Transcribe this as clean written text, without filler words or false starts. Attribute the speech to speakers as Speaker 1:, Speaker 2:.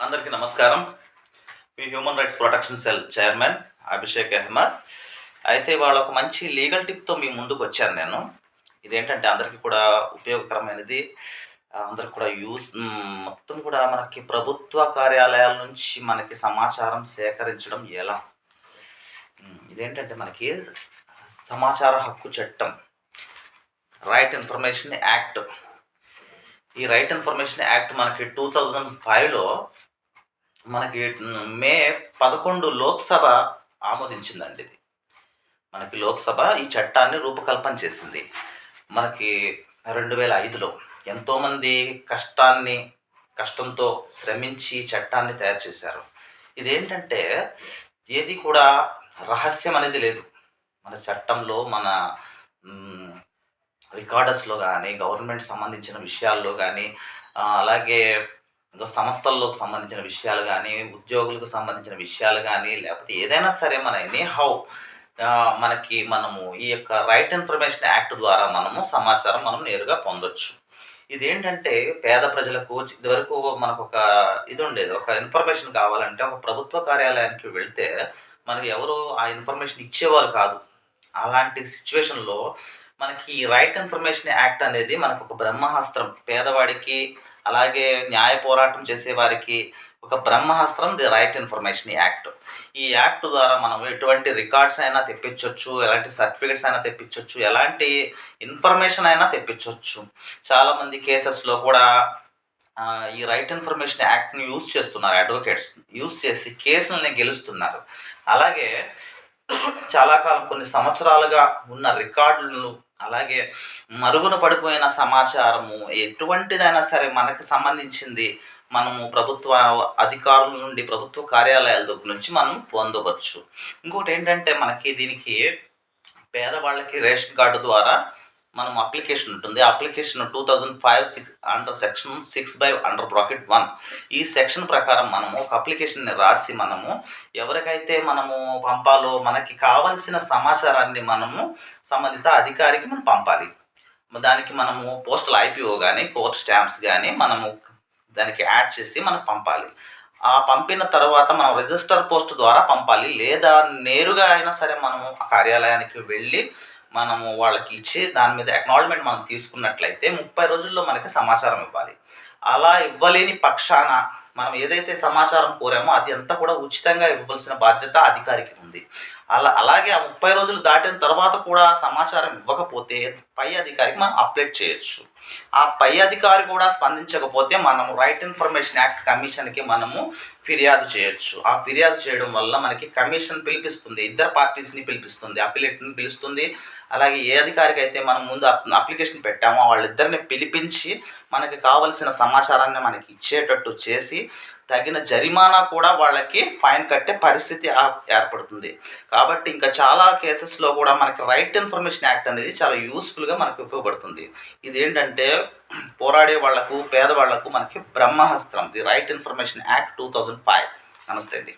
Speaker 1: అందరికీ నమస్కారం. మీ human rights protection cell chairman Abhishek Ahmed. అయితే వాళ్ళ ఒక మంచి లీగల్ టిప్తో మీ ముందుకు వచ్చాను నేను. ఇదేంటంటే అందరికీ కూడా ఉపయోగకరమైనది. అందరికి కూడా మొత్తం కూడా మనకి ప్రభుత్వ కార్యాలయాల నుంచి మనకి సమాచారం సేకరించడం ఎలా? ఇదేంటంటే మనకి సమాచార హక్కు చట్టం, రైట్ ఇన్ఫర్మేషన్ యాక్ట్. ఈ రైట్ ఇన్ఫర్మేషన్ యాక్ట్ మనకి 2005లో మనకి మే 11 లోక్సభ ఆమోదించిందండి. ఇది మనకి లోక్సభ ఈ చట్టాన్ని రూపకల్పన చేసింది. మనకి 2005లో ఎంతోమంది కష్టంతో శ్రమించి చట్టాన్ని తయారు చేశారు. ఇదేంటంటే ఏది కూడా రహస్యం అనేది లేదు. మన చట్టంలో మన రికార్డర్స్లో కానీ, గవర్నమెంట్ సంబంధించిన విషయాల్లో కానీ, అలాగే సంస్థల్లోకి సంబంధించిన విషయాలు కానీ, ఉద్యోగులకు సంబంధించిన విషయాలు కానీ, లేకపోతే ఏదైనా సరే మన మనము ఈ యొక్క రైట్ ఇన్ఫర్మేషన్ యాక్ట్ ద్వారా సమాచారం నేరుగా పొందొచ్చు. ఇదేంటంటే పేద ప్రజలకు ఇదివరకు మనకు ఒక ఇది ఉండేది. ఒక ఇన్ఫర్మేషన్ కావాలంటే ఒక ప్రభుత్వ కార్యాలయానికి వెళ్తే మనకి ఎవరు ఆ ఇన్ఫర్మేషన్ ఇచ్చేవారు కాదు. అలాంటి సిచ్యువేషన్లో మనకి ఈ రైట్ ఇన్ఫర్మేషన్ యాక్ట్ అనేది మనకు ఒక బ్రహ్మాస్త్రం. పేదవాడికి, అలాగే న్యాయ పోరాటం చేసేవారికి ఒక బ్రహ్మాస్త్రం ది రైట్ ఇన్ఫర్మేషన్ యాక్ట్. ఈ యాక్ట్ ద్వారా మనం ఎటువంటి రికార్డ్స్ అయినా తెప్పించవచ్చు, ఎలాంటి సర్టిఫికెట్స్ అయినా తెప్పించవచ్చు, ఎలాంటి ఇన్ఫర్మేషన్ అయినా తెప్పించవచ్చు. చాలామంది కేసెస్లో కూడా ఈ రైట్ ఇన్ఫర్మేషన్ యాక్ట్ని యూజ్ చేస్తున్నారు. అడ్వకేట్స్ యూజ్ చేసి కేసులని గెలుస్తున్నారు. అలాగే చాలా కాలం కొన్ని సంవత్సరాలుగా ఉన్న రికార్డులను, అలాగే మరుగున పడిపోయిన సమాచారము ఎటువంటిదైనా సరే మనకు సంబంధించింది మనము ప్రభుత్వ అధికారుల నుండి, ప్రభుత్వ కార్యాలయాల దగ్గర నుంచి మనం పొందవచ్చు. ఇంకోటి ఏంటంటే మనకి దీనికి పేదవాళ్ళకి రేషన్ కార్డు ద్వారా మనం అప్లికేషన్ ఉంటుంది. Application 2005 under section 6 under bracket 1. ఈ సెక్షన్ ప్రకారం మనము ఒక అప్లికేషన్ని రాసి ఎవరికైతే పంపాలో మనకి కావలసిన సమాచారాన్ని సంబంధిత అధికారికి పంపాలి. దానికి పోస్టల్ ఐపీఓ కానీ, కోర్ట్ స్టాంప్స్ కానీ దానికి యాడ్ చేసి పంపాలి. ఆ పంపిన తర్వాత రిజిస్టర్ పోస్ట్ ద్వారా పంపాలి, లేదా నేరుగా అయినా సరే కార్యాలయానికి వెళ్ళి వాళ్ళకి ఇచ్చి దాని మీద అక్నాలెడ్జ్మెంట్ తీసుకున్నట్లయితే 30 రోజుల్లో మనకి సమాచారం ఇవ్వాలి. అలా ఇవ్వలేని పక్షాన మనం ఏదైతే సమాచారం కోరామో అది అంతా కూడా ఉచితంగా ఇవ్వాల్సిన బాధ్యత అధికారికి ఉంది. అలాగే ఆ 30 రోజులు దాటిన తర్వాత కూడా సమాచారం ఇవ్వకపోతే పై అధికారికి అప్డేట్ చేయొచ్చు. ఆ పై అధికారి కూడా స్పందించకపోతే రైట్ ఇన్ఫర్మేషన్ యాక్ట్ కమిషన్కి ఫిర్యాదు చేయొచ్చు. ఆ ఫిర్యాదు చేయడం వల్ల మనకి కమిషన్ పిలిపిస్తుంది, ఇద్దరు పార్టీస్ని పిలిపిస్తుంది, అపిలేట్ని పిలుస్తుంది. అలాగే ఏ అధికారికి అయితే ముందు అప్లికేషన్ పెట్టామో వాళ్ళిద్దరిని పిలిపించి మనకి కావలసిన సమాచారాన్ని మనకి ఇచ్చేటట్టు చేసి తగిన జరిమానా కూడా వాళ్ళకి ఫైన్ కట్టే పరిస్థితి ఏర్పడుతుంది. కాబట్టి ఇంకా చాలా కేసెస్లో కూడా మనకి రైట్ ఇన్ఫర్మేషన్ యాక్ట్ అనేది చాలా యూస్ఫుల్గా మనకి ఉపయోగపడుతుంది. ఇదేంటంటే పోరాడే వాళ్లకు, పేదవాళ్లకు మనకి బ్రహ్మాస్త్రం, ది రైట్ ఇన్ఫర్మేషన్ యాక్ట్ 2005. నమస్తే అండి.